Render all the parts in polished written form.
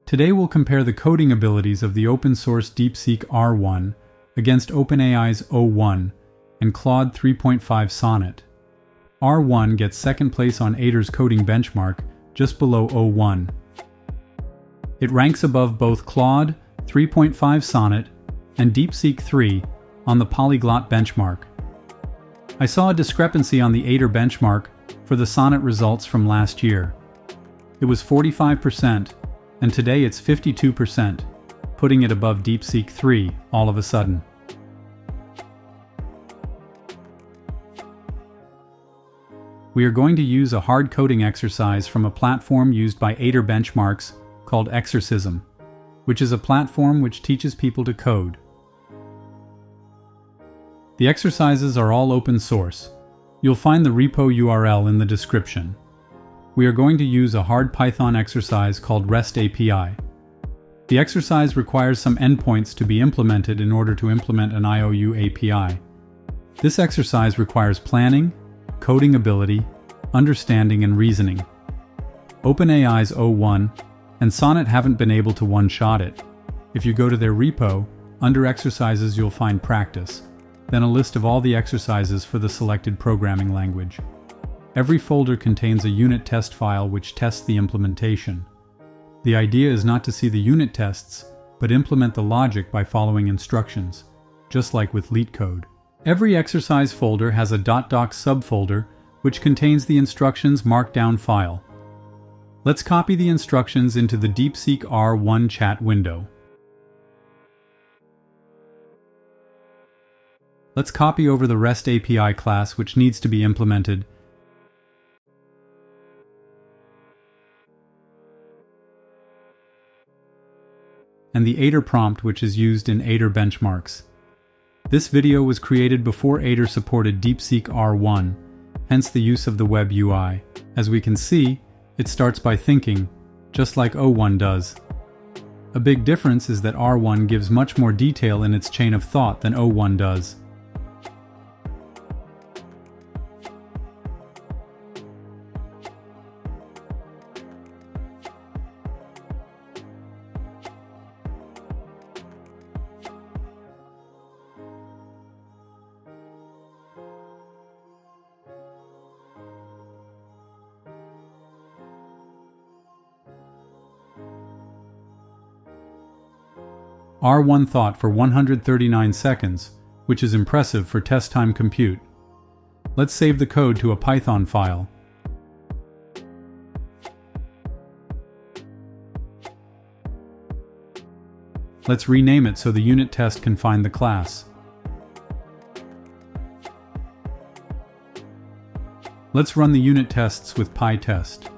Today we'll compare the coding abilities of the open-source DeepSeek R1 against OpenAI's o1 and Claude 3.5 Sonnet. R1 gets second place on Aider's coding benchmark, just below o1. It ranks above both Claude 3.5 Sonnet and DeepSeek 3 on the Polyglot benchmark. I saw a discrepancy on the Aider benchmark for the Sonnet results from last year. It was 45%, and today it's 52%, putting it above DeepSeek 3 all of a sudden. We are going to use a hard coding exercise from a platform used by Aider benchmarks called Exercism, which is a platform which teaches people to code. The exercises are all open source. You'll find the repo URL in the description. We are going to use a hard Python exercise called REST API. The exercise requires some endpoints to be implemented in order to implement an IOU API. This exercise requires planning, coding ability, understanding, and reasoning. OpenAI's o1 and Sonnet haven't been able to one-shot it. If you go to their repo, under Exercises you'll find Practice, then a list of all the exercises for the selected programming language. Every folder contains a unit test file which tests the implementation. The idea is not to see the unit tests, but implement the logic by following instructions, just like with LeetCode. Every exercise folder has a .docs subfolder which contains the instructions markdown file. Let's copy the instructions into the DeepSeek R1 chat window. Let's copy over the REST API class which needs to be implemented, and the Aider prompt which is used in Aider benchmarks. This video was created before Aider supported DeepSeek R1, hence the use of the web UI. As we can see, it starts by thinking, just like o1 does. A big difference is that R1 gives much more detail in its chain of thought than o1 does. R1 thought for 139 seconds, which is impressive for test time compute. Let's save the code to a Python file. Let's rename it so the unit test can find the class. Let's run the unit tests with PyTest.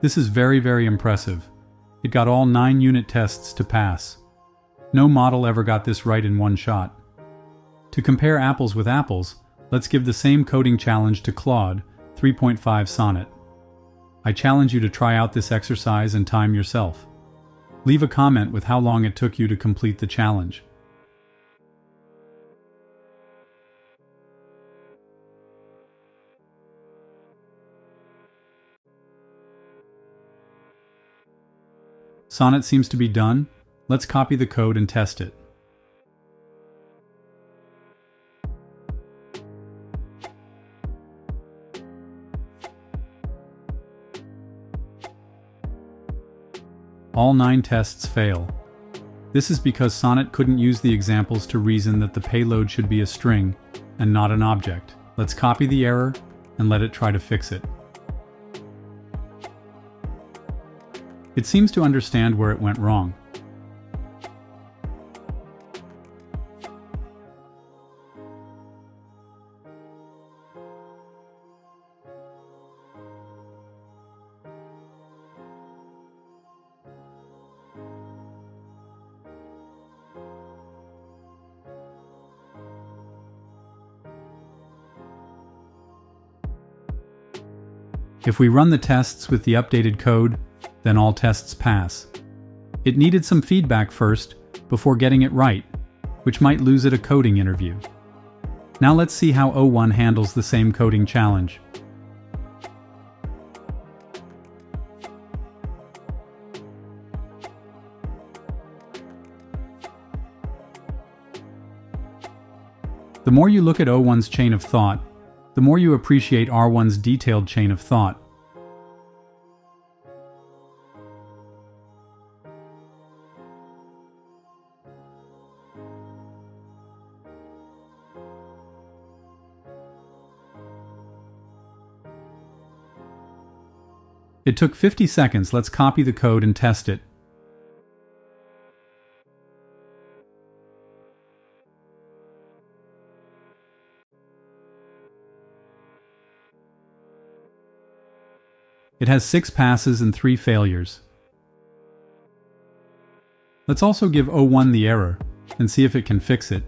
This is very impressive. It got all 9 unit tests to pass. No model ever got this right in one shot. To compare apples with apples, let's give the same coding challenge to Claude 3.5 Sonnet. I challenge you to try out this exercise and time yourself. Leave a comment with how long it took you to complete the challenge. Sonnet seems to be done. Let's copy the code and test it. All 9 tests fail. This is because Sonnet couldn't use the examples to reason that the payload should be a string and not an object. Let's copy the error and let it try to fix it. It seems to understand where it went wrong. If we run the tests with the updated code, then all tests pass. It needed some feedback first before getting it right, which might lose it a coding interview. Now let's see how O1 handles the same coding challenge. The more you look at O1's chain of thought, the more you appreciate R1's detailed chain of thought. It took 50 seconds. Let's copy the code and test it. It has 6 passes and 3 failures. Let's also give O1 the error and see if it can fix it.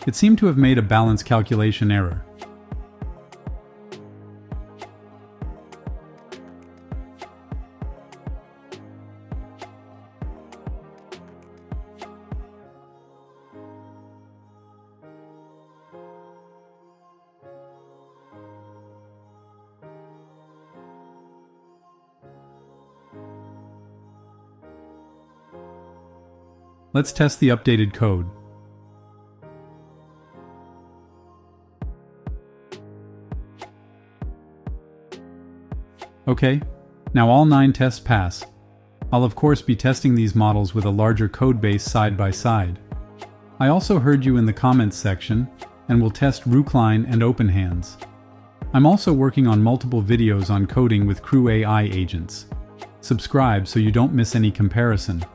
It seemed to have made a balance calculation error. Let's test the updated code. Okay, now all 9 tests pass. I'll of course be testing these models with a larger code base side by side. I also heard you in the comments section, and will test Rookline and OpenHands. I'm also working on multiple videos on coding with Crew AI agents. Subscribe so you don't miss any comparison.